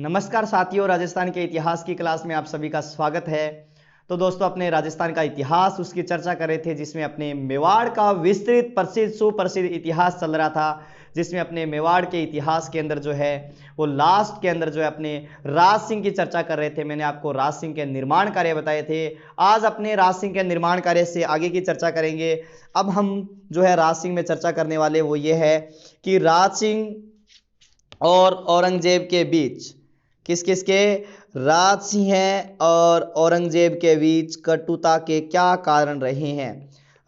नमस्कार साथियों, राजस्थान के इतिहास की क्लास में आप सभी का स्वागत है। तो दोस्तों, अपने राजस्थान का इतिहास उसकी चर्चा कर रहे थे जिसमें अपने मेवाड़ का विस्तृत प्रसिद्ध सुप्रसिद्ध इतिहास चल रहा था, जिसमें अपने मेवाड़ के इतिहास के अंदर जो है वो लास्ट के अंदर जो है अपने राज सिंह की चर्चा कर रहे थे। मैंने आपको राज सिंह के निर्माण कार्य बताए थे। आज अपने राज सिंह के निर्माण कार्य से आगे की चर्चा करेंगे। अब हम जो है राज सिंह में चर्चा करने वाले वो ये है कि राज सिंह और औरंगजेब के बीच किस किस के राज सिंह और औरंगजेब के बीच कटुता के क्या कारण रहे हैं।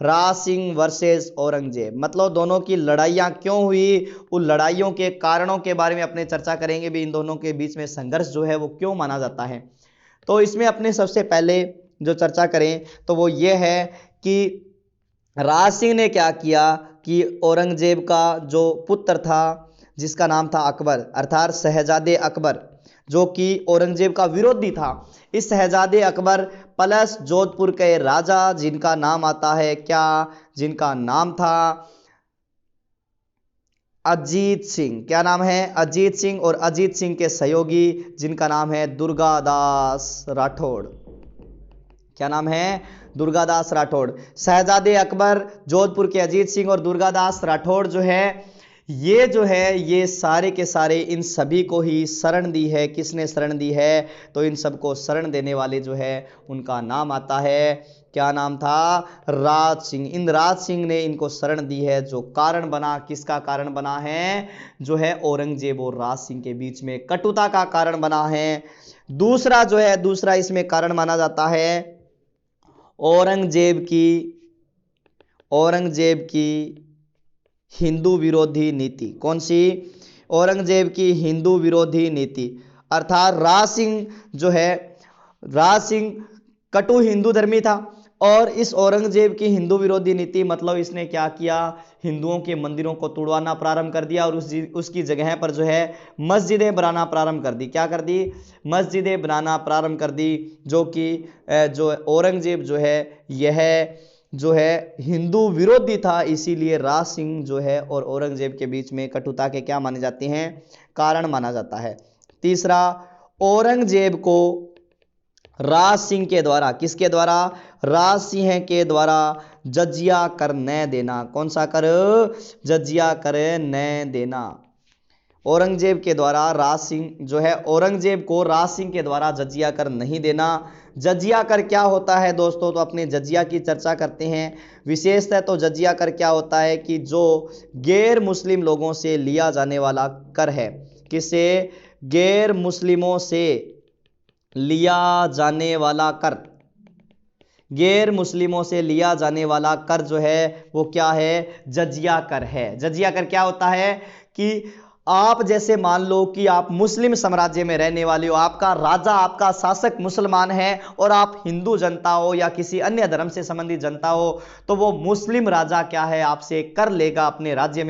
राज सिंह वर्सेस औरंगजेब, मतलब दोनों की लड़ाइयाँ क्यों हुई, उन लड़ाइयों के कारणों के बारे में अपने चर्चा करेंगे भी। इन दोनों के बीच में संघर्ष जो है वो क्यों माना जाता है। तो इसमें अपने सबसे पहले जो चर्चा करें तो वो ये है कि राज सिंह ने क्या किया कि औरंगजेब का जो पुत्र था जिसका नाम था अकबर, अर्थात शहजादे अकबर, जो कि औरंगजेब का विरोधी था, इस शहजादे अकबर प्लस जोधपुर के राजा जिनका नाम आता है क्या, जिनका नाम था अजीत सिंह। क्या नाम है? अजीत सिंह। और अजीत सिंह के सहयोगी जिनका नाम है दुर्गादास राठौड़। क्या नाम है? दुर्गादास राठौड़। शहजादे अकबर, जोधपुर के अजीत सिंह और दुर्गादास राठौड़ जो है ये सारे के सारे इन सभी को ही शरण दी है। किसने शरण दी है? तो इन सबको शरण देने वाले जो है उनका नाम आता है, क्या नाम था? राज सिंह। इन राज सिंह ने इनको शरण दी है, जो कारण बना, किसका कारण बना है? जो है औरंगजेब और राज सिंह के बीच में कटुता का कारण बना है। दूसरा इसमें कारण माना जाता है औरंगजेब की हिंदू विरोधी नीति। कौन सी? औरंगजेब की हिंदू विरोधी नीति। अर्थात राज सिंह कटु हिंदू धर्मी था और इस औरंगजेब की हिंदू विरोधी नीति मतलब इसने क्या किया, हिंदुओं के मंदिरों को तुड़वाना प्रारंभ कर दिया और उसकी जगह पर जो है मस्जिदें बनाना प्रारंभ कर दी। क्या कर दी? मस्जिदें बनाना प्रारंभ कर दी। जो कि जो औरंगजेब जो है यह जो है हिंदू विरोधी था, इसीलिए राज सिंह जो है और औरंगजेब के बीच में कटुता के क्या माने जाते हैं? कारण माना जाता है। तीसरा, औरंगजेब को राज सिंह के द्वारा, किसके द्वारा? राज सिंह के द्वारा जजिया कर न देना। कौन सा कर? जजिया कर न देना। औरंगजेब के द्वारा राज सिंह जो है औरंगजेब को राज सिंह के द्वारा जजिया कर नहीं देना। जजिया कर क्या होता है दोस्तों? तो अपने जजिया की चर्चा करते हैं। विशेषतः तो जजिया कर क्या होता है कि जो गैर मुस्लिम लोगों से लिया जाने वाला कर है। किसे? गैर मुस्लिमों से लिया जाने वाला कर। गैर मुस्लिमों से लिया जाने वाला कर जो है वो क्या है? जजिया कर है। जजिया कर क्या होता है कि आप जैसे मान लो कि आप मुस्लिम साम्राज्य में रहने वाले हो, आपका राजा, आपका शासक मुसलमान है और आप हिंदू जनता हो या किसी अन्य धर्म से संबंधित जनता हो, तो वो मुस्लिम राजा क्या है आपसे कर लेगा अपने राज्य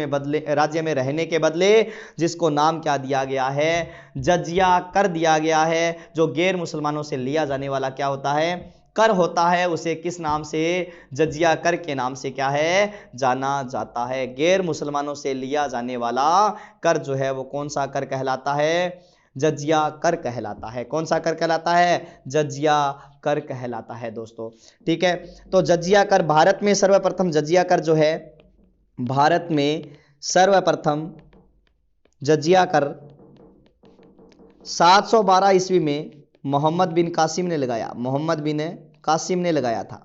में रहने के बदले, जिसको नाम क्या दिया गया है? जजिया कर दिया गया है। जो गैर मुसलमानों से लिया जाने वाला क्या होता है? कर होता है। उसे किस नाम से? जजिया कर के नाम से क्या है? जाना जाता है। गैर मुसलमानों से लिया जाने वाला कर जो है वो कौन सा कर कहलाता है? जजिया कर कहलाता है। कौन सा कर कहलाता है? जजिया कर कहलाता है दोस्तों। ठीक है, तो जजिया कर भारत में सर्वप्रथम जजिया कर जो है भारत में सर्वप्रथम जजिया कर 712 ईस्वी में मोहम्मद बिन कासिम ने लगाया। मोहम्मद बिन कासिम ने लगाया था।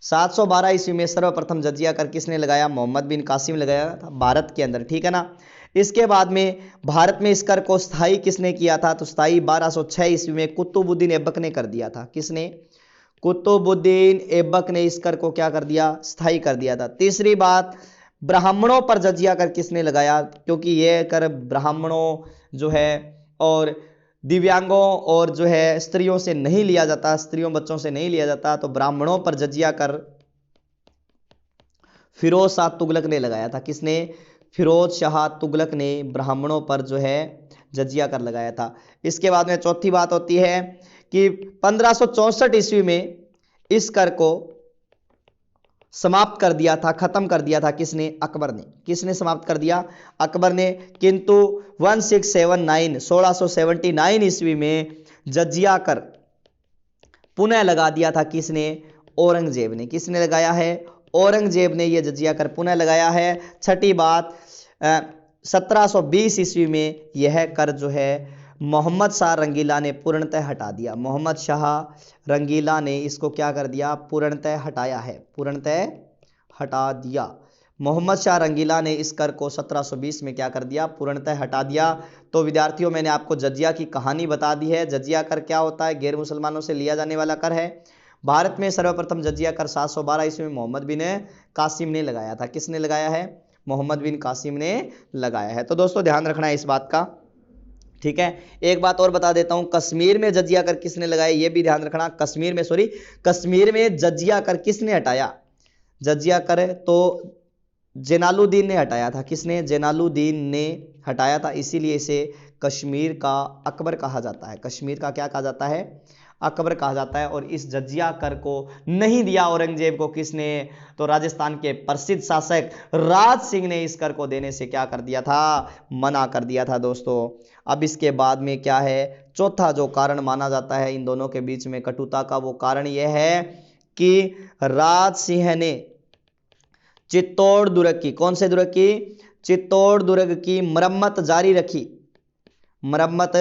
712 ईस्वी में सर्वप्रथम जजिया कर किसने लगाया? मोहम्मद बिन कासिम लगाया था भारत के अंदर। ठीक है ना। इसके बाद में भारत में इस कर को स्थायी किसने किया था? तो स्थायी 1206 ईस्वी में कुतुबुद्दीन ऐबक ने कर दिया था। किसने? कुतुबुद्दीन ऐबक ने इस कर को क्या कर दिया? स्थायी कर दिया था। तीसरी बात, ब्राह्मणों पर जजिया कर किसने लगाया? क्योंकि यह कर ब्राह्मणों जो है और दिव्यांगों और जो है स्त्रियों से नहीं लिया जाता, स्त्रियों बच्चों से नहीं लिया जाता, तो ब्राह्मणों पर जजिया कर फिरोज शाह तुगलक ने लगाया था। किसने? फिरोज शाह तुगलक ने ब्राह्मणों पर जो है जजिया कर लगाया था। इसके बाद में चौथी बात होती है कि 1564 ईस्वी में इस कर को समाप्त कर दिया था, खत्म कर दिया था किसने? अकबर ने। किसने समाप्त कर दिया? अकबर ने। किंतु 1679 ईस्वी में जजिया कर पुनः लगा दिया था किसने? औरंगजेब ने। किसने लगाया है? औरंगजेब ने यह जजिया कर पुनः लगाया है। छठी बात, 1720 ईस्वी में यह कर जो है मोहम्मद शाह रंगीला ने पूर्णतः हटा दिया। मोहम्मद शाह रंगीला ने इसको क्या कर दिया? पूर्णतः हटाया है, पूर्णतः हटा दिया। मोहम्मद शाह रंगीला ने इस कर को 1720 में क्या कर दिया? पूर्णतः हटा दिया। तो विद्यार्थियों, मैंने आपको जजिया की कहानी बता दी है। जजिया कर क्या होता है? गैर मुसलमानों से लिया जाने वाला कर है। भारत में सर्वप्रथम जजिया कर 712 ईस्वी में मोहम्मद बिन कासिम ने लगाया था। किसने लगाया है? मोहम्मद बिन कासिम ने लगाया है। तो दोस्तों ध्यान रखना है इस बात का, ठीक है। एक बात और बता देता हूं, कश्मीर में जजिया कर किसने लगाया ये भी ध्यान रखना। कश्मीर में जजिया कर किसने हटाया? जजिया कर तो जैनालुद्दीन ने हटाया था। किसने? जैनालुद्दीन ने हटाया था। इसीलिए इसे कश्मीर का अकबर कहा जाता है। कश्मीर का क्या कहा जाता है? अकबर कहा जाता है। और इस जजिया कर को नहीं दिया औरंगजेब को। किसने? तो राजस्थान के प्रसिद्ध शासक राज सिंह ने इस कर को देने से क्या कर दिया था? मना कर दिया था दोस्तों। अब इसके बाद में क्या है? चौथा जो कारण माना जाता है इन दोनों के बीच में कटुता का, वो कारण यह है कि राज सिंह ने चित्तौड़ दुर्ग की, कौन से दुर्ग की? चित्तौड़ दुर्ग की मरम्मत जारी रखी, मरम्मत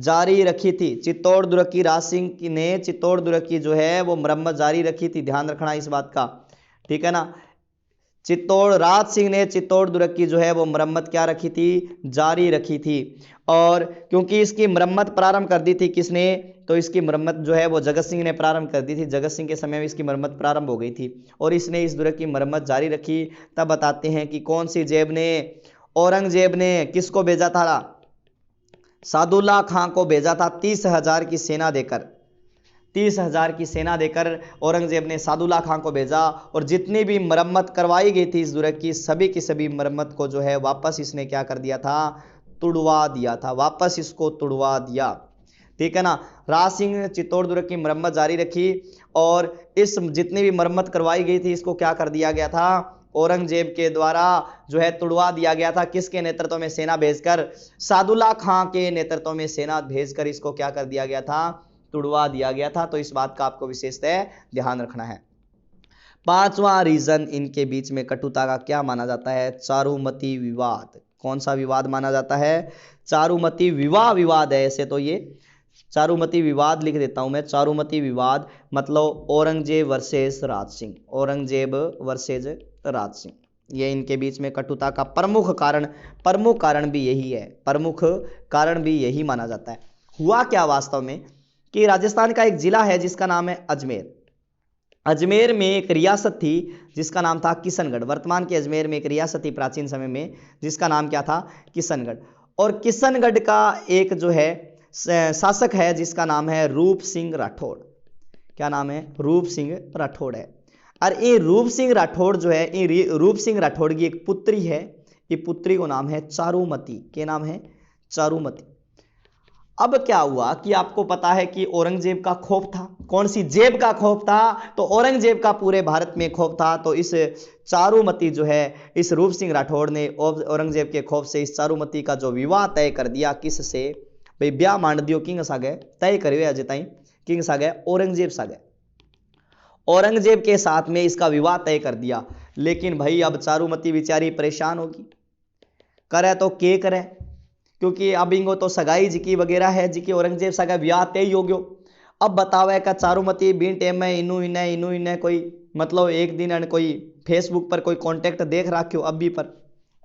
जारी रखी थी। चित्तौड़ दुर्ग की राज सिंह ने चित्तौड़ दुर्ग की जो है वो मरम्मत जारी रखी थी। ध्यान रखना इस बात का, ठीक है ना। राज सिंह ने चित्तौड़ दुर्ग की जो है वो मरम्मत क्या रखी थी? जारी रखी थी। और क्योंकि इसकी मरम्मत प्रारंभ कर दी थी किसने? तो इसकी मरम्मत जो है वो जगत सिंह ने प्रारंभ कर दी थी। जगत सिंह के समय में इसकी मरम्मत प्रारंभ हो गई थी और इसने इस दुर्ग की मरम्मत जारी रखी। तब बताते हैं कि कौन सी जेब ने, औरंगजेब ने किसको भेजा था? सादुल्ला खां को भेजा था 30,000 की सेना देकर। 30,000 की सेना देकर औरंगजेब ने सादुल्ला खां को भेजा और जितनी भी मरम्मत करवाई गई थी इस दुर्ग की सभी मरम्मत को जो है वापस इसने क्या कर दिया था? तुड़वा दिया था। वापस इसको तुड़वा दिया, ठीक है ना। राज सिंह ने चित्तौड़ दुर्ग की मरम्मत जारी रखी और इस जितनी भी मरम्मत करवाई गई थी इसको क्या कर दिया गया था? औरंगजेब के द्वारा जो है तुड़वा दिया गया था। किसके नेतृत्व में? सेना भेजकर, सादुल्ला खां के नेतृत्व में सेना भेजकर इसको क्या कर दिया गया था? तुड़वा दिया गया था। तो इस बात का आपको विशेषतः ध्यान रखना है। पांचवा रीजन इनके बीच में कटुता का क्या माना जाता है? चारुमती विवाद। कौन सा विवाद माना जाता है? चारुमती विवाद है ऐसे तो ये। चारुमती विवाद लिख देता हूं मैं। चारुमती विवाद मतलब औरंगजेब वर्सेस राज सिंह, औरंगजेब वर्सेस राज सिंह। ये इनके बीच में कटुता का प्रमुख कारण भी यही है, प्रमुख कारण भी यही माना जाता है। हुआ क्या वास्तव में कि राजस्थान का एक जिला है जिसका नाम है अजमेर। अजमेर में एक रियासत थी जिसका नाम था किशनगढ़। वर्तमान के अजमेर में एक रियासत थी प्राचीन समय में जिसका नाम क्या था? किशनगढ़। और किशनगढ़ का एक जो है शासक है जिसका नाम है रूप सिंह राठौड़। क्या नाम है? रूप सिंह राठौड़ है। और ये रूप सिंह राठौड़ जो है, ये रूप सिंह राठौड़ की एक पुत्री है। ये पुत्री को नाम है चारुमती। क्या नाम है? चारुमती। अब क्या हुआ कि आपको पता है कि औरंगजेब का खौफ था। कौन सी जेब का खौफ था? तो औरंगजेब का पूरे भारत में खौफ था। तो इस चारुमती जो है, इस रूप सिंह राठौड़ ने औरंगजेब के खौफ से इस चारुमती का जो विवाह तय कर दिया। किससे? भाई ब्याह मांड दियो किंग सागे तय करियो अजय ताई, किंग सागे औरंगजेब सागे, औरंगजेब के साथ में इसका विवाह तय कर दिया। लेकिन भाई अब चारुमती बेचारी परेशान होगी, करे तो के करे, क्योंकि अब इनको तो सगाई जिकी वगैरह है, जिकी औरंगजेब सगा ब्याह तय हो गयो। अब बतावे का चारुमती बीन टाइम में इनू इन्हें कोई मतलब एक दिन कोई फेसबुक पर कोई कांटेक्ट देख रखियो,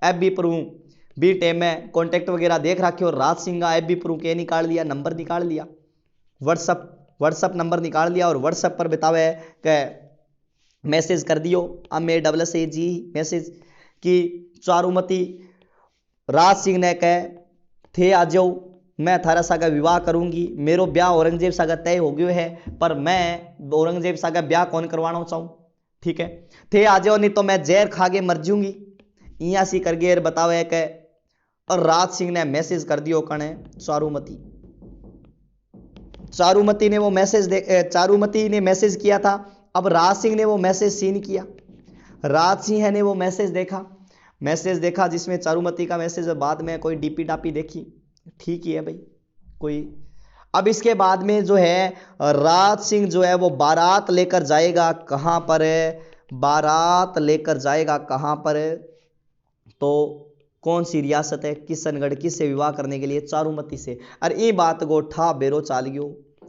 एफबी पर हूँ बी टाइम में कांटेक्ट वगैरह देख रखियो। राज सिंह का एफबी पर के निकाल लिया, नंबर निकाल लिया, व्हाट्सअप नंबर निकाल लिया और व्हाट्सएप पर बतावे के मैसेज कर दियो। अब मैं SSG मैसेज कि चारुमती राज सिंह ने कह थे आ जाओ, मैं थारा सागा विवाह करूंगी, मेरो ब्याह औरंगजेब सागा तय हो गयो है, पर मैं औरंगजेब सागा ब्याह कौन करवाना चाहूं, ठीक है, थे आ जाओ नहीं तो मैं जहर खा के मर जाऊंगी। इया सी कर गए बतावे के। और राज सिंह ने मैसेज कर दियो कने चारुमती ने वो मैसेज चारुमती ने मैसेज किया था। अब राज सिंह ने वो मैसेज सीन किया। राज सिंह ने वो मैसेज देखा जिसमें चारुमती का मैसेज, बाद में कोई डीपी डापी देखी, ठीक ही है भाई कोई। अब इसके बाद में जो है राज सिंह जो है वो बारात लेकर जाएगा कहां पर है, बारात लेकर जाएगा कहां पर है, तो कौन सी रियासत है, किशनगढ़, किससे विवाह करने के लिए, चारुमती से। और ये बात को ठा बेरो चालियो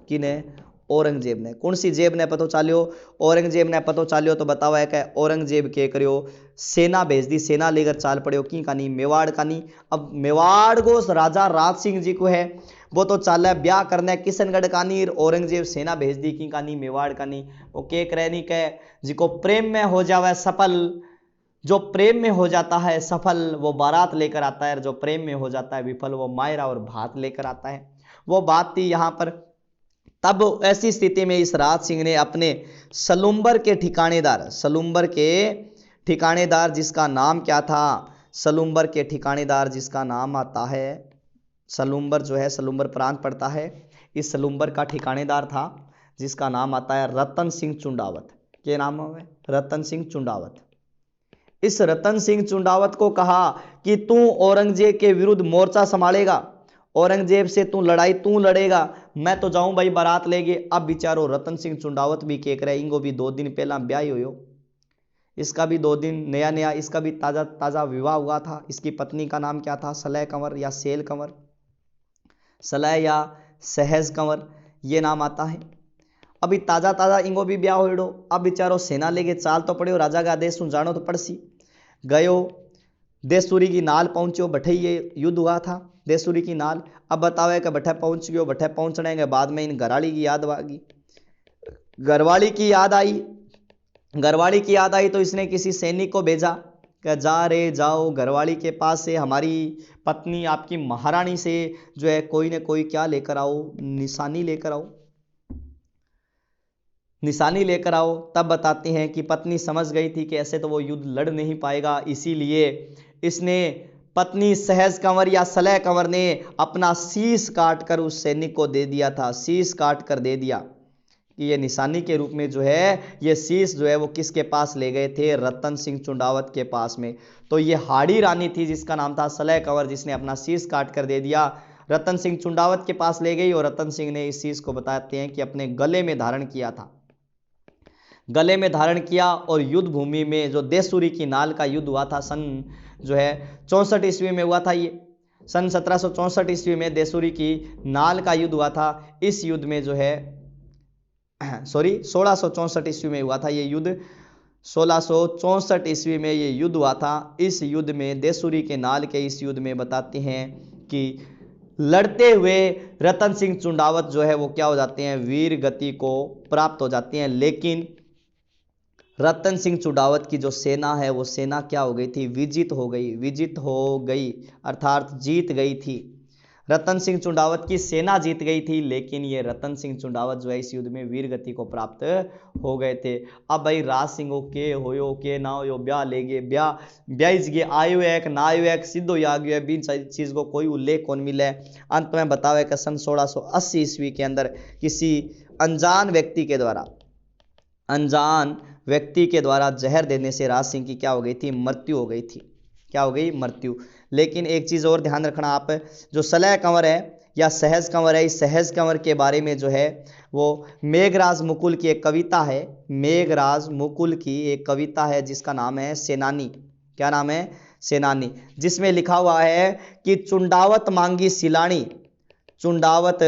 किने, औरंगजेब ने। कौन सी जेब ने पतो चालियो, औरंगजेब ने पतो चालियो। तो बतावा है कि औरंगजेब के करियो सेना भेज दी, सेना लेकर चाल पड़ियो की कानी, मेवाड़ कानी। अब मेवाड़ को राजा राज सिंह जी को है वो तो चाल है ब्याह करना है किशनगढ़ कानी, औरंगजेब सेना भेज दी की कानी, मेवाड़ कानी। वो के करे नहीं कह जिको प्रेम में हो जावे सफल, जो प्रेम में हो जाता है सफल वो बारात लेकर आता है, जो प्रेम में हो जाता है विफल वो मायरा और भात लेकर आता है। वो बात थी यहां पर। तब ऐसी स्थिति में इस राज सिंह ने अपने सलुम्बर के ठिकानेदार, सलुम्बर के ठिकानेदार जिसका नाम क्या था, सलुम्बर के ठिकानेदार जिसका नाम आता है, सलुम्बर जो है सलुम्बर प्रांत पड़ता है, इस सलुम्बर का ठिकानेदार था जिसका नाम आता है रतन सिंह चुंडावत। क्या नाम है, रतन सिंह चुंडावत। इस रतन सिंह चुंडावत को कहा कि तू औरंगजेब के विरुद्ध मोर्चा संभालेगा, औरंगजेब से तू लड़ाई तू लड़ेगा, मैं तो जाऊं भाई बारात लेके। अब बेचारो रतन सिंह चुंडावत भी केक रहे, इनको भी 2 दिन पहला ब्याह हो, इसका भी 2 दिन नया इसका भी ताजा ताजा विवाह हुआ था। इसकी पत्नी का नाम क्या था, सलह कंवर या सेल कंवर, सलह या सहज कंवर ये नाम आता है। अभी ताजा ताजा इंगो भी ब्याह हो। अब बेचारो सेना लेके चाल तो पड़े, राजा का आदेश सुन जानो तो पड़सी। गयो देसूरी की नाल पहुंचो, बठे ये युद्ध हुआ था देसूरी की नाल। अब बतावे कि बठे पहुंच गयो, बठे पहुंचने के बाद में इन घरवाली की याद आगी, घरवाली की याद आई, घरवाली की याद आई तो इसने किसी सैनिक को भेजा कि जा रे जाओ घरवाली के पास से हमारी पत्नी आपकी महारानी से जो है कोई न कोई क्या लेकर आओ, निशानी लेकर आओ, निशानी लेकर आओ। तब बताते हैं कि पत्नी समझ गई थी कि ऐसे तो वो युद्ध लड़ नहीं पाएगा, इसीलिए इसने पत्नी सहज कंवर या सलह कंवर ने अपना शीश काट कर उस सैनिक को दे दिया था, शीश काट कर दे दिया कि ये निशानी के रूप में जो है ये शीश जो है वो किसके पास ले गए थे, रतन सिंह चुंडावत के पास में। तो ये हाड़ी रानी थी जिसका नाम था सलह कंवर, जिसने अपना शीश काट कर दे दिया, रतन सिंह चुंडावत के पास ले गई। और रतन सिंह ने इस शीश को बताते हैं कि अपने गले में धारण किया था, गले में धारण किया। और युद्ध भूमि में जो देसूरी की नाल का युद्ध हुआ था सन जो है 64 ईस्वी में हुआ था, ये सन 1764 ईस्वी में देसूरी की नाल का युद्ध हुआ था। इस युद्ध में जो है 1664 ईस्वी में हुआ था ये युद्ध, 1664 ईस्वी में ये युद्ध हुआ था। इस युद्ध में देसूरी के नाल के इस युद्ध में बताते हैं कि लड़ते हुए रतन सिंह चुंडावत जो है वो क्या हो जाते हैं, वीर गति को प्राप्त हो जाती हैं। लेकिन रतन सिंह चुंडावत की जो सेना है वो सेना क्या हो गई थी, विजित हो गई, विजित हो गई अर्थात जीत गई थी। रतन सिंह चुंडावत की सेना जीत गई थी, लेकिन ये रतन सिंह चुंडावत जो है इस युद्ध में वीर गति को प्राप्त हो गए थे। अब भाई राज सिंह के होयो के ना होयो ब्याह ले गए, ब्याह गे आयो एक ना आयो एक सिद्धो आ गयो है, बीन चीज को कोई उल्लेख कौन मिले। अंत में बतावे कि सन 1680 ईस्वी के अंदर किसी अनजान व्यक्ति के द्वारा, अनजान व्यक्ति के द्वारा जहर देने से राज सिंह की क्या हो गई थी, मृत्यु हो गई थी। क्या हो गई, मृत्यु। लेकिन एक चीज और ध्यान रखना आप, जो सलह कंवर है या सहज कंवर है, इस सहज कंवर के बारे में जो है वो मेघराज मुकुल की एक कविता है, मेघराज मुकुल की एक कविता है जिसका नाम है सेनानी। क्या नाम है, सेनानी, जिसमें लिखा हुआ है कि चुंडावत मांगी सिलानी, चुंडावत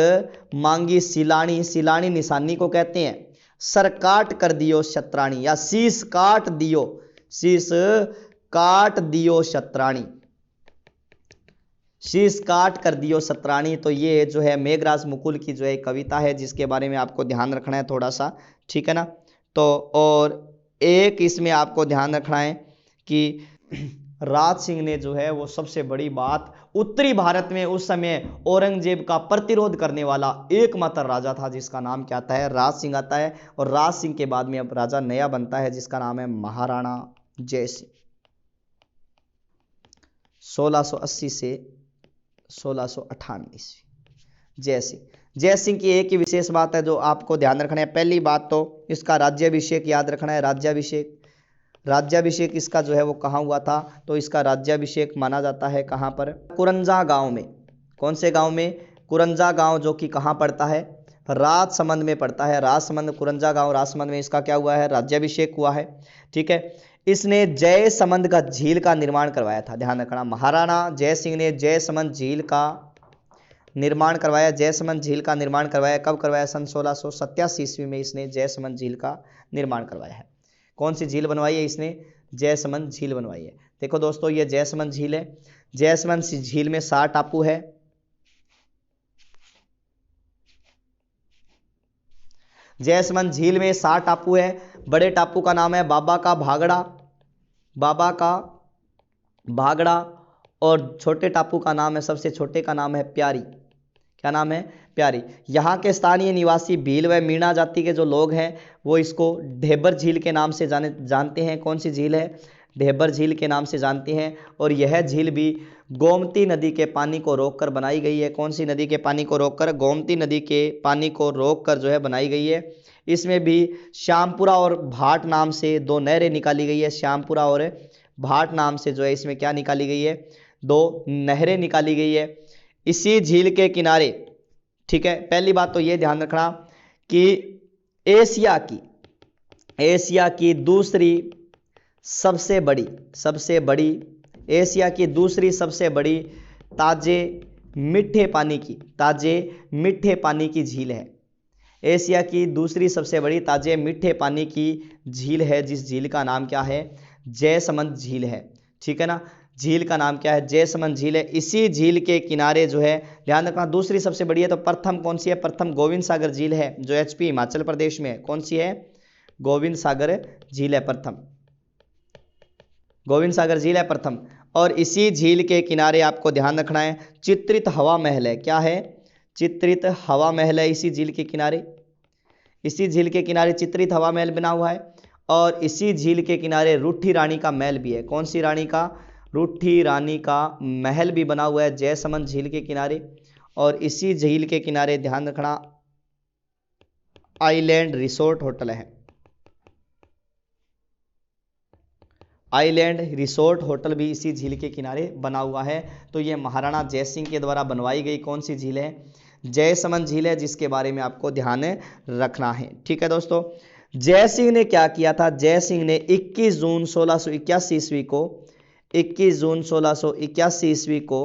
मांगी सिलानी, सिलानी निशानी को कहते हैं, सर काट कर दियो शत्राणी या शीश काट दियो, शीश काट दियो शत्राणी, शीश काट कर दियो शत्राणी। तो ये जो है मेघराज मुकुल की जो है कविता है जिसके बारे में आपको ध्यान रखना है थोड़ा सा, ठीक है ना। तो और एक इसमें आपको ध्यान रखना है कि राज सिंह ने जो है वो सबसे बड़ी बात, उत्तरी भारत में उस समय औरंगजेब का प्रतिरोध करने वाला एकमात्र राजा था जिसका नाम क्या आता है, राज सिंह आता है। और राज सिंह के बाद में अब राजा नया बनता है जिसका नाम है महाराणा जय सिंह। 1680 से 1698 ईस्वी जय सिंह। जय सिंह की एक ही विशेष बात है जो आपको ध्यान रखना है। पहली बात तो इसका राज्याभिषेक याद रखना है, राज्याभिषेक, राज्याभिषेक इसका जो है वो कहाँ हुआ था? तो इसका राज्याभिषेक माना जाता है कहाँ पर? कुरंजा गांव में। कौन से गांव में? कुरंजा गांव, जो कि कहाँ पड़ता है? राजसमंद में पड़ता है। राजसमंद, कुरंजा गांव राजसमंद में इसका क्या हुआ है? राज्याभिषेक हुआ है। ठीक है। इसने जयसमंद का झील का निर्माण करवाया था, ध्यान रखना। महाराणा जय सिंह ने जयसमंद झील का निर्माण करवाया। जयसमंद झील का निर्माण करवाया। कब करवाया? सन 1687 ईस्वी में इसने जयसमंद झील का निर्माण करवाया है। कौन सी झील बनवाई है इसने? जयसमंद झील बनवाई है। देखो दोस्तों, ये जयसमंद झील है। जयसमंद झील में 7 टापू है। जयसमंद झील में 7 टापू है। बड़े टापू का नाम है बाबा का भागड़ा, बाबा का भागड़ा, और छोटे टापू का नाम है, सबसे छोटे का नाम है प्यारी। क्या नाम है? प्यारी। यहाँ के स्थानीय निवासी भील व मीणा जाति के जो लोग हैं वो इसको ढेबर झील के नाम से जानते हैं। कौन सी झील है? ढेबर झील के नाम से जानते हैं। और यह झील भी गोमती नदी के पानी को रोककर बनाई गई है। कौन सी नदी के पानी को रोककर? गोमती नदी के पानी को रोककर जो है बनाई गई है। इसमें भी श्यामपुरा और भाट नाम से 2 नहरें निकाली गई है। श्यामपुरा और भाट नाम से जो है इसमें क्या निकाली गई है? 2 नहरें निकाली गई है इसी झील के किनारे। ठीक है। पहली बात तो ये ध्यान रखना कि एशिया की दूसरी सबसे बड़ी एशिया की दूसरी सबसे बड़ी ताजे मीठे पानी की झील है। एशिया की दूसरी सबसे बड़ी ताजे मीठे पानी की झील है, जिस झील का नाम क्या है? जयसमंद झील है। ठीक है ना। झील का नाम क्या है? जयसमंद झील है। इसी झील के किनारे जो है, ध्यान रखना, दूसरी सबसे बड़ी है तो प्रथम कौन सी है? प्रथम गोविंद सागर झील है, जो एचपी हिमाचल प्रदेश में है। कौन सी है? गोविंद सागर झील है प्रथम। गोविंद सागर झील है प्रथम। और इसी झील के किनारे आपको ध्यान रखना है चित्रित हवा महल है। क्या है? चित्रित हवा महल है इसी झील के किनारे। इसी झील के किनारे चित्रित हवा महल बना हुआ है। और इसी झील के किनारे रूठी रानी का महल भी है। कौन सी रानी का? रूठी रानी का महल भी बना हुआ है जयसमंद झील के किनारे। और इसी झील के किनारे ध्यान रखना आइलैंड रिसोर्ट होटल है। आइलैंड रिसोर्ट होटल भी इसी झील के किनारे बना हुआ है। तो ये महाराणा जयसिंह के द्वारा बनवाई गई कौन सी झील है? जयसमंद झील है, जिसके बारे में आपको ध्यान रखना है। ठीक है दोस्तों। जयसिंह ने क्या किया था? जयसिंह ने 21 जून 1681 ईस्वी को 21 जून 1681 ईस्वी को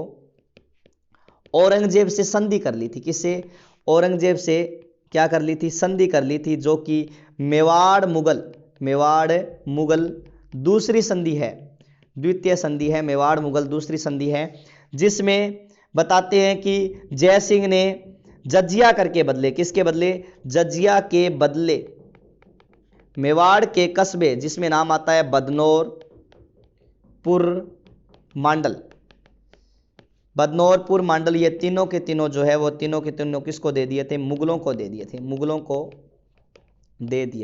औरंगजेब से संधि कर ली थी। किससे? औरंगजेब से क्या कर ली थी? संधि कर ली थी, जो कि मेवाड़ मुगल दूसरी संधि है, द्वितीय संधि है। मेवाड़ मुगल दूसरी संधि है, जिसमें बताते हैं कि जयसिंह ने जजिया करके बदले। किसके बदले? जजिया के बदले मेवाड़ के कस्बे, जिसमें नाम आता है बदनौर पुर मांडल, ये तीनों के तीनों जो है वो तीनों के तीनों किसको दे दिए थे? मुगलों को दे दिए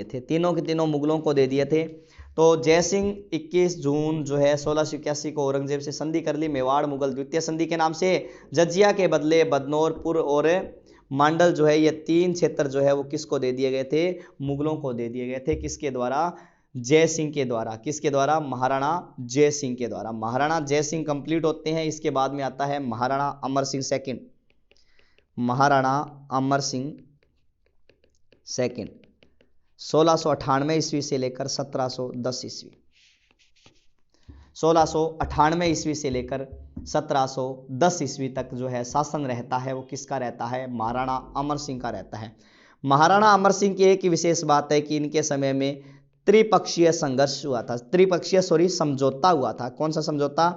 थे। तीनों के तीनों मुगलों को दे दिए थे। तो जयसिंह 21 जून जो है 1681 को औरंगजेब से संधि कर ली, मेवाड़ मुगल द्वितीय संधि के नाम से। जजिया के बदले बदनौरपुर और मांडल जो है, ये 3 क्षेत्र जो है वो किसको दे दिए गए थे? मुगलों को दे दिए गए थे। किसके द्वारा? जयसिंह के द्वारा। किसके द्वारा? महाराणा जयसिंह के द्वारा। महाराणा जयसिंह कंप्लीट होते हैं, इसके बाद में आता है महाराणा अमर सिंह सेकंड। महाराणा अमर सिंह सेकंड 1698 ईस्वी से लेकर 1710 ईस्वी। 1698 ईस्वी से लेकर 1710 ईस्वी तक जो है शासन रहता है वो किसका रहता है? महाराणा अमर सिंह का रहता है। महाराणा अमर सिंह की एक ही विशेष बात है कि इनके समय में त्रिपक्षीय संघर्ष हुआ था, समझौता हुआ था। कौन सा समझौता?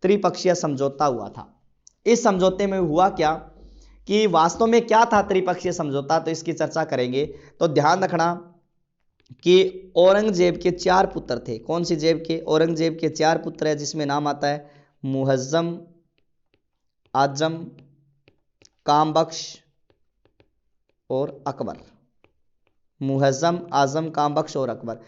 त्रिपक्षीय समझौता हुआ था। इस समझौते में हुआ क्या कि वास्तव में क्या था त्रिपक्षीय समझौता, तो इसकी चर्चा करेंगे। तो ध्यान रखना कि औरंगजेब के 4 पुत्र थे। कौन सी जेब के? औरंगजेब के 4 पुत्र है, जिसमें नाम आता है मुअज्जम, आजम, कामबख्श और अकबर। मुअज्जम, आजम, कामबख्श और अकबर।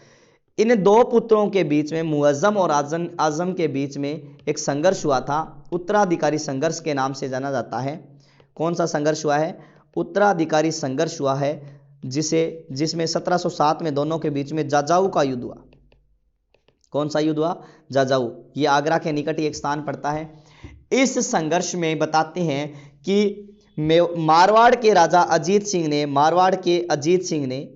इन 2 पुत्रों के बीच में, मुअज्जम और आजम के बीच में एक संघर्ष हुआ था। उत्तराधिकारी संघर्ष के नाम से जाना जाता है। कौन सा संघर्ष हुआ है? उत्तराधिकारी संघर्ष हुआ है, जिसमें 1707 में दोनों के बीच में जाजाऊ का युद्ध हुआ। कौन सा युद्ध हुआ? जाजाऊ। ये आगरा के निकट ही एक स्थान पड़ता है। इस संघर्ष में बताते हैं कि मारवाड़ के राजा अजीत सिंह ने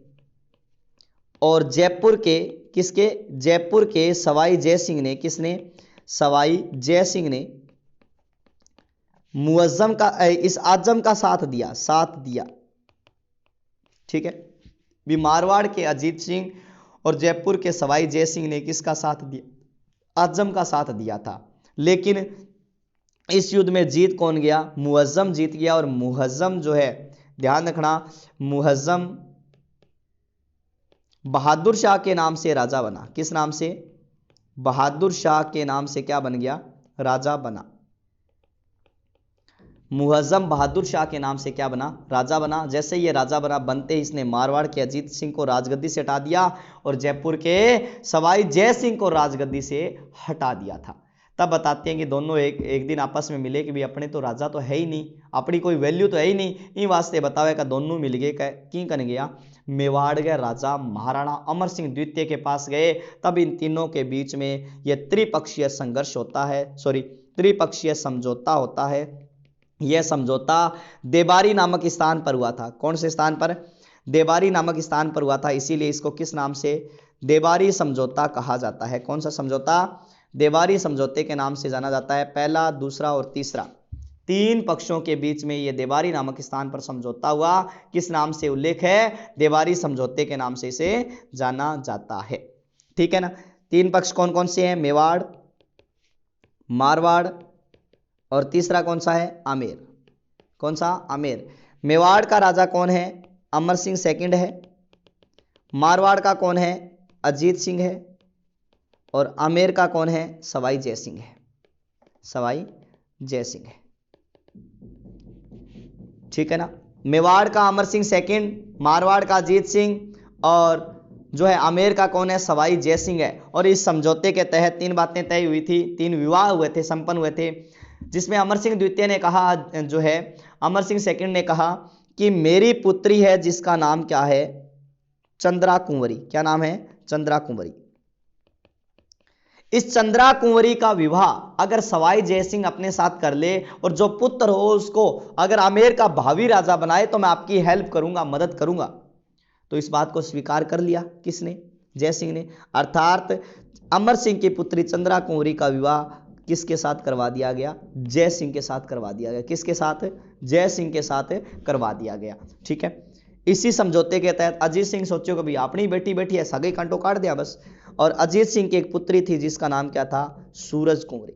और जयपुर के किसके? जयपुर के सवाई जय सिंह ने, किसने? सवाई जय सिंह ने मुअज्जम का इस आजम का साथ दिया। ठीक है, भी मारवाड़ के अजीत सिंह और जयपुर के सवाई जय सिंह ने किसका साथ दिया? आजम का साथ दिया था। लेकिन इस युद्ध में जीत कौन गया? मुअज्जम जीत गया। और मुअज्जम जो है, ध्यान रखना, मुअज्जम बहादुर शाह के नाम से राजा बना। किस नाम से? बहादुर शाह के नाम से क्या बन गया? राजा बना। मुअज्जम बहादुर शाह के नाम से क्या बना? राजा बना। जैसे ये राजा बनते ही इसने मारवाड़ के अजीत सिंह को राजगद्दी से हटा दिया और जयपुर के सवाई जय सिंह को राजगद्दी से हटा दिया था। तब बताते हैं कि दोनों एक दिन आपस में मिले कि भाई अपने तो राजा तो है ही नहीं, अपनी कोई वैल्यू तो है ही नहीं, इन वास्ते बतावे का दोनों मिल गए। की कर गया? मेवाड़ के राजा महाराणा अमर सिंह द्वितीय के पास गए। तब इन तीनों के बीच में यह त्रिपक्षीय संघर्ष होता है, त्रिपक्षीय समझौता होता है। यह समझौता देबारी नामक स्थान पर हुआ था। कौन से स्थान पर? देबारी नामक स्थान पर हुआ था। इसीलिए इसको किस नाम से? देबारी समझौता कहा जाता है। कौन सा समझौता? देबारी समझौते के नाम से जाना जाता है। पहला, दूसरा और तीसरा, तीन पक्षों के बीच में यह देबारी नामक स्थान पर समझौता हुआ। किस नाम से उल्लेख है? देबारी समझौते के नाम से इसे जाना जाता है। ठीक है ना। तीन पक्ष कौन कौन से हैं? मेवाड़, मारवाड़ और तीसरा कौन सा है? आमेर। कौन सा? आमेर। मेवाड़ का राजा कौन है? अमर सिंह सेकंड है। मारवाड़ का कौन है? अजीत सिंह है। और आमेर का कौन है? सवाई जय सिंह है। सवाई जय सिंह है। ठीक है ना। मेवाड़ का अमर सिंह सेकंड, मारवाड़ का अजीत सिंह और जो है आमेर का कौन है? सवाई जय सिंह है। और इस समझौते के तहत तीन बातें तय हुई थी, तीन विवाह हुए थे, संपन्न हुए थे, जिसमें अमर सिंह द्वितीय ने कहा, जो है अमर सिंह सेकंड ने कहा कि मेरी पुत्री है जिसका नाम क्या है? चंद्रा कुंवरी। क्या नाम है? चंद्रा कुंवरी। इस चंद्रा कुंवरी का विवाह अगर सवाई जय सिंह अपने साथ कर ले और जो पुत्र हो उसको अगर आमेर का भावी राजा बनाए तो मैं आपकी हेल्प करूंगा, मदद करूंगा। तो इस बात को स्वीकार कर लिया। किसने? जय सिंह ने। अर्थात अमर सिंह की पुत्री चंद्रा कुंवरी का विवाह किसके साथ करवा दिया गया? जय सिंह के साथ करवा दिया गया। किसके साथ? जय सिंह के साथ करवा दिया गया। ठीक है। इसी समझौते के तहत अजीत सिंह सोचो कभी अपनी बेटी बैठी है, सगे कांटो काट दिया बस। और अजीत सिंह की एक पुत्री थी जिसका नाम क्या था? सूरज कुंवरी।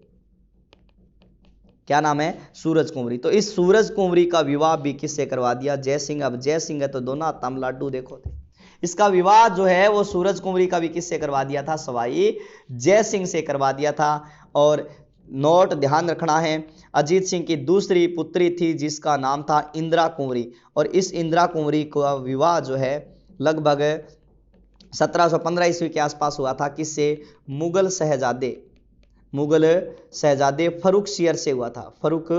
क्या नाम है? सूरज कुंवरी। तो इस सूरज कुंवरी का विवाह भी किससे करवा दिया? जय सिंह। अब जय सिंह है तो दोनों तम लाडू देखो थे। इसका विवाह जो है वो सूरज कुंवरी का भी किससे करवा दिया था? सवाई जय सिंह से करवा दिया था। और नोट ध्यान रखना है, अजीत सिंह की दूसरी पुत्री थी जिसका नाम था इंदिरा कुंवरी। और इस इंदिरा कुंवरी का विवाह जो है लगभग 1715 ईस्वी के आसपास हुआ था। किससे? मुगल शहजादे फरुख शियर से हुआ था। फरुख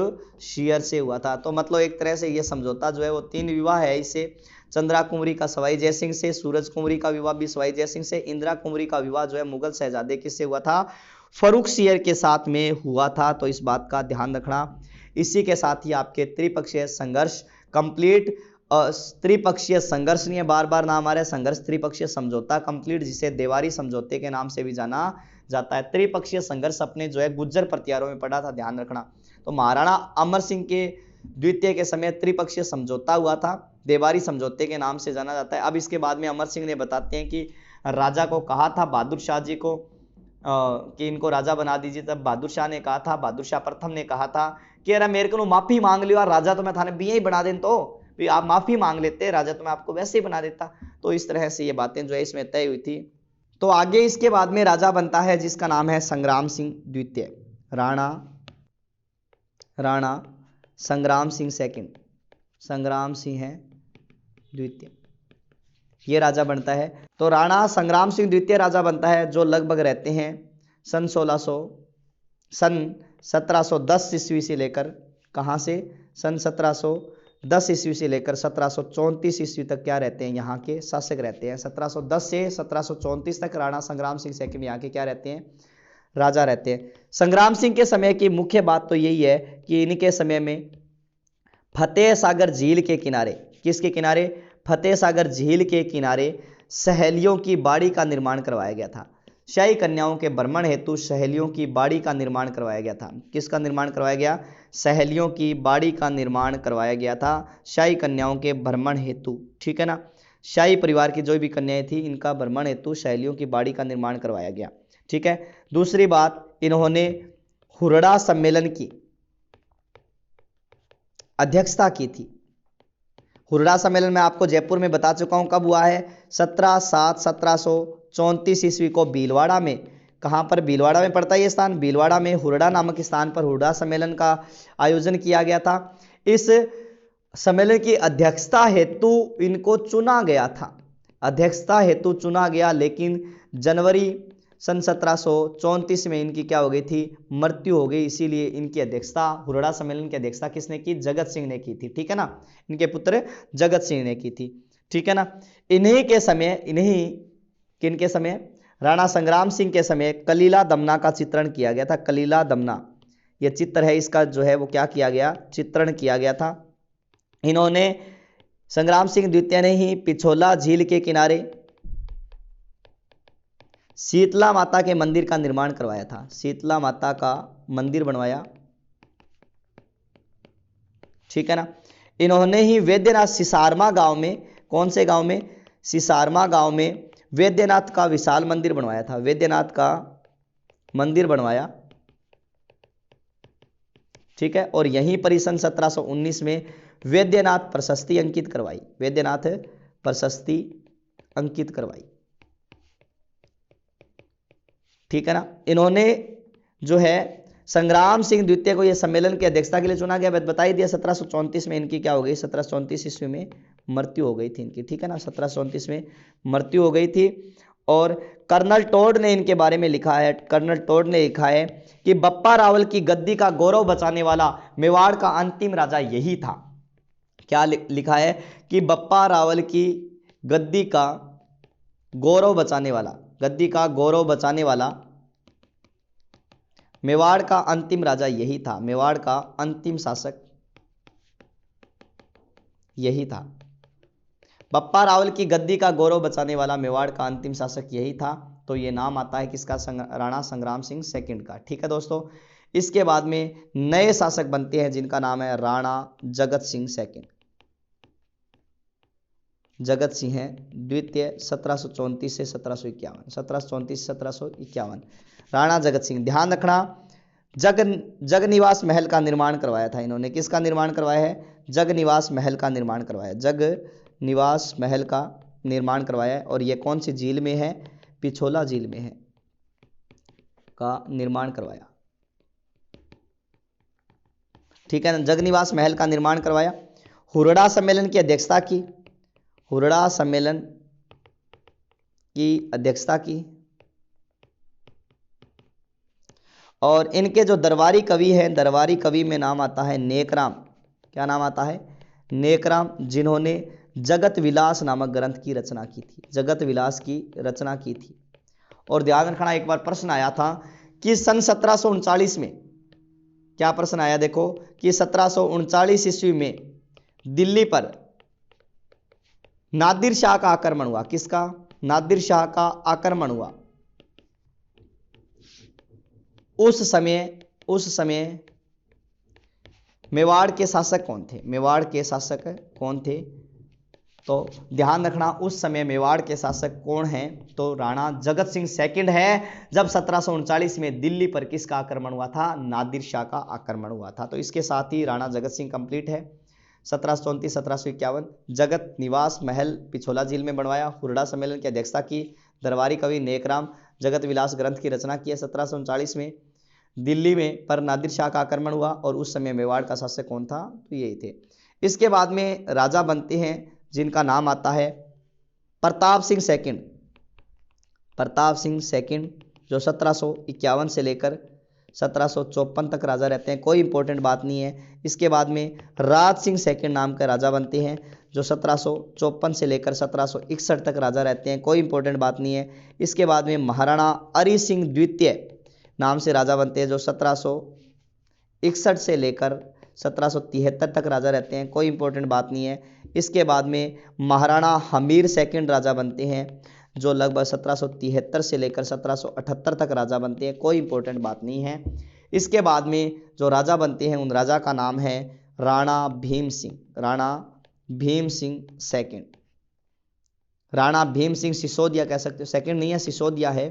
शियर से हुआ था। तो मतलब एक तरह से यह समझौता जो है वो तीन विवाह है। इसे चंद्रा कुंवरी का सवाई जय सिंह से, सूरज कुंवरी का विवाह भी सवाई जय सिंह से, इंदिरा कुंवरी का विवाह जो है मुगल शहजादे किससे हुआ था? फरुख शियर के साथ में हुआ था। तो इस बात का ध्यान रखना। इसी के साथ ही आपके त्रिपक्षीय संघर्ष कंप्लीट। त्रिपक्षीय संघर्ष नहीं है, बार बार नाम आ रहा है, संघर्ष त्रिपक्षीय समझौता कंप्लीट, जिसे देवारी समझौते के नाम से भी जाना जाता है। त्रिपक्षीय संघर्ष अपने जो है गुज्जर प्रतिहारों में पड़ा था, ध्यान रखना। तो महाराणा अमर सिंह के द्वितीय के समय त्रिपक्षीय समझौता हुआ था, देवारी समझौते के नाम से जाना जाता है। अब इसके बाद में अमर सिंह ने बताते हैं कि राजा को कहा था बहादुर शाह जी को कि इनको राजा बना दीजिए। तब बहादुर शाह ने कहा था, बहादुर शाह प्रथम ने कहा था कि अरे मेरे को माफी मांग लियो, राजा तो मैं थाने भी ही बना दें, तो आप माफी मांग लेते, राजा तो मैं आपको वैसे ही बना देता। तो इस तरह से ये बातें जो है इसमें तय हुई थी। तो आगे इसके बाद में राजा बनता है जिसका नाम है संग्राम सिंह द्वितीय। राणा संग्राम सिंह सेकंड, संग्राम सिंह है द्वितीय, ये राजा बनता है। तो राणा संग्राम सिंह द्वितीय राजा बनता है, जो लगभग रहते हैं सन 1710 ईस्वी से लेकर, कहां से? सन 1710 1710 ईस्वी से लेकर 1734 ईस्वी तक क्या रहते हैं, यहाँ के शासक रहते हैं। 1710 से 1734 तक राणा संग्राम सिंह सेकंड यहाँ के क्या रहते हैं, राजा रहते हैं। संग्राम सिंह के समय की मुख्य बात तो यही है कि इनके समय में फतेह सागर झील के किनारे, किसके किनारे, फतेह सागर झील के किनारे सहेलियों की बाड़ी का निर्माण करवाया गया था। शाही कन्याओं के भ्रमण हेतु सहेलियों की बाड़ी का निर्माण करवाया गया था। किसका निर्माण करवाया गया, सहेलियों की बाड़ी का निर्माण करवाया गया था शाही कन्याओं के भ्रमण हेतु, ठीक है ना। शाही परिवार की जो भी कन्याएं थी इनका भ्रमण हेतु सहेलियों की बाड़ी का निर्माण करवाया गया, ठीक है। दूसरी बात, इन्होंने हुरड़ा सम्मेलन की अध्यक्षता की थी। हुरड़ा सम्मेलन मैं आपको जयपुर में बता चुका हूं कब हुआ है, 17/7/1734 ईस्वी को भीलवाड़ा में। कहां पर, भीलवाड़ा में पड़ता है ये स्थान, भीलवाड़ा में हुरड़ा नामक स्थान पर हुरड़ा सम्मेलन का आयोजन किया गया था। इस सम्मेलन की अध्यक्षता हेतु इनको चुना गया था, अध्यक्षता हेतु चुना गया, लेकिन जनवरी सन 1734 में इनकी क्या हो गई थी, मृत्यु हो गई। इसीलिए इनकी अध्यक्षता, हुरड़ा सम्मेलन की अध्यक्षता किसने की, जगत सिंह ने की थी, ठीक है ना। इनके पुत्र जगत सिंह ने की थी, ठीक है ना। इन्हीं के समय, इन्हीं किनके समय, राणा संग्राम सिंह के समय कलीला दमना का चित्रण किया गया था। कलीला दमना ये चित्र है, इसका जो है वो क्या किया गया, चित्रण किया गया था। इन्होंने, संग्राम सिंह द्वितीय ने ही पिछोला झील के किनारे शीतला माता के मंदिर का निर्माण करवाया था। शीतला माता का मंदिर बनवाया, ठीक है ना। इन्होंने ही वैद्यनाथ सिसारमा गांव में, कौन से गांव में, सिसारमा गांव में वैद्यनाथ का विशाल मंदिर बनवाया था। वैद्यनाथ का मंदिर बनवाया, ठीक है। और यहीं पर सन 1719 में वैद्यनाथ प्रशस्ति अंकित करवाई, वैद्यनाथ प्रशस्ति अंकित करवाई, ठीक है ना। इन्होंने जो है संग्राम सिंह द्वितीय को यह सम्मेलन की अध्यक्षता के लिए चुना गया, बता ही दिया। 1734 में इनकी क्या हो गई, 1734 ईस्वी में मृत्यु हो गई थी इनकी, ठीक है ना। 1734 में मृत्यु हो गई थी। और कर्नल टोड ने इनके बारे में लिखा है, कर्नल टोड ने लिखा है कि बप्पा रावल की गद्दी का गौरव बचाने वाला मेवाड़ का अंतिम राजा यही था। क्या लिखा है कि बप्पा रावल की गद्दी का गौरव बचाने वाला, गद्दी का गौरव बचाने वाला मेवाड़ का अंतिम राजा यही था, मेवाड़ का अंतिम शासक यही था। बप्पा रावल की गद्दी का गौरव बचाने वाला मेवाड़ का अंतिम शासक यही था। तो ये नाम आता है किसका, राणा संग्राम सिंह सेकंड का, ठीक है दोस्तों। इसके बाद में नए शासक बनते हैं जिनका नाम है राणा जगत सिंह सेकंड, जगत सिंह है द्वितीय, 1734 से 1751, 1734 से 1751 राणा जगत सिंह। ध्यान रखना, जगनिवास महल का निर्माण करवाया था इन्होंने। किसका निर्माण करवाया है, जगनिवास महल का निर्माण करवाया, जगनिवास महल का निर्माण करवाया है। और यह कौन सी झील में है, पिछोला झील में है, का निर्माण करवाया, ठीक है ना। जगनिवास महल का निर्माण करवाया। हुरड़ा सम्मेलन की अध्यक्षता की, हुरड़ा सम्मेलन की अध्यक्षता की। और इनके जो दरबारी कवि हैं, दरबारी कवि में नाम आता है नेकराम। क्या नाम आता है, नेकराम, जिन्होंने जगत विलास नामक ग्रंथ की रचना की थी, जगत विलास की रचना की थी। और ध्यान रखना, एक बार प्रश्न आया था कि सन 1739 में, क्या प्रश्न आया देखो, कि 1739 ईस्वी में दिल्ली पर नादिर शाह का आक्रमण हुआ। किसका, नादिर शाह का आक्रमण हुआ। उस समय मेवाड़ के शासक कौन थे, मेवाड़ के शासक कौन थे, तो ध्यान रखना उस समय मेवाड़ के शासक कौन हैं, तो राणा जगत सिंह सेकंड है। जब 1739 में दिल्ली पर किसका आक्रमण हुआ था, नादिर शाह का आक्रमण हुआ था। तो इसके साथ ही राणा जगत सिंह कंप्लीट है। 1734 1751 जगत निवास महल पिछोला झील में बनवाया, हुरड़ा सम्मेलन की अध्यक्षता की, दरबारी कवि नेकराम जगत विलास ग्रंथ की रचना की है। 1739 में दिल्ली में पर नादिर शाह का आक्रमण हुआ और उस समय मेवाड़ का शासक कौन था, तो यही थे। इसके बाद में राजा बनते हैं जिनका नाम आता है प्रताप सिंह सेकंड, प्रताप सिंह सेकंड, जो 1751 से लेकर 1754 तक राजा रहते हैं, कोई इंपॉर्टेंट बात नहीं है। इसके बाद में राज सिंह सेकंड नाम का राजा बनते हैं जो 1754 से लेकर 1761 तक राजा रहते हैं, कोई इंपॉर्टेंट बात नहीं है। इसके बाद में महाराणा अरि सिंह द्वितीय नाम से राजा बनते हैं जो 1761 से लेकर 1773 तक राजा रहते हैं, कोई इंपॉर्टेंट बात नहीं है। इसके बाद में महाराणा हमीर सेकंड राजा बनते हैं जो लगभग 1773 से लेकर 1778 तक राजा बनते हैं, कोई इंपॉर्टेंट बात नहीं है। इसके बाद में जो राजा बनते हैं उन राजा का नाम है राणा भीम सिंह, राणा भीम सिंह सेकंड, राणा भीम सिंह सिसोदिया कह सकते हो, सेकंड नहीं है सिसोदिया है,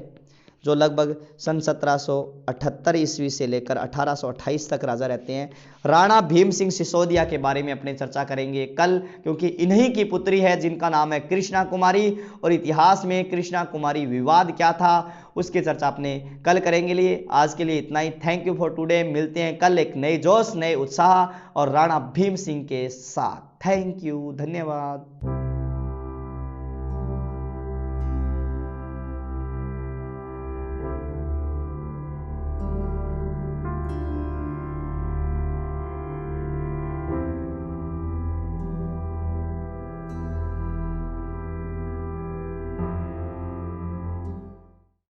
जो लगभग सन 1778 ईस्वी से लेकर 1828 तक राजा रहते हैं। राणा भीम सिंह सिसोदिया के बारे में अपने चर्चा करेंगे कल, क्योंकि इन्हीं की पुत्री है जिनका नाम है कृष्णा कुमारी, और इतिहास में कृष्णा कुमारी विवाद क्या था उसकी चर्चा अपने कल करेंगे। लिए आज के लिए इतना ही। Thank you for today. मिलते हैं कल एक नए जोश, नए उत्साह और राणा भीम सिंह के साथ। थैंक यू, धन्यवाद।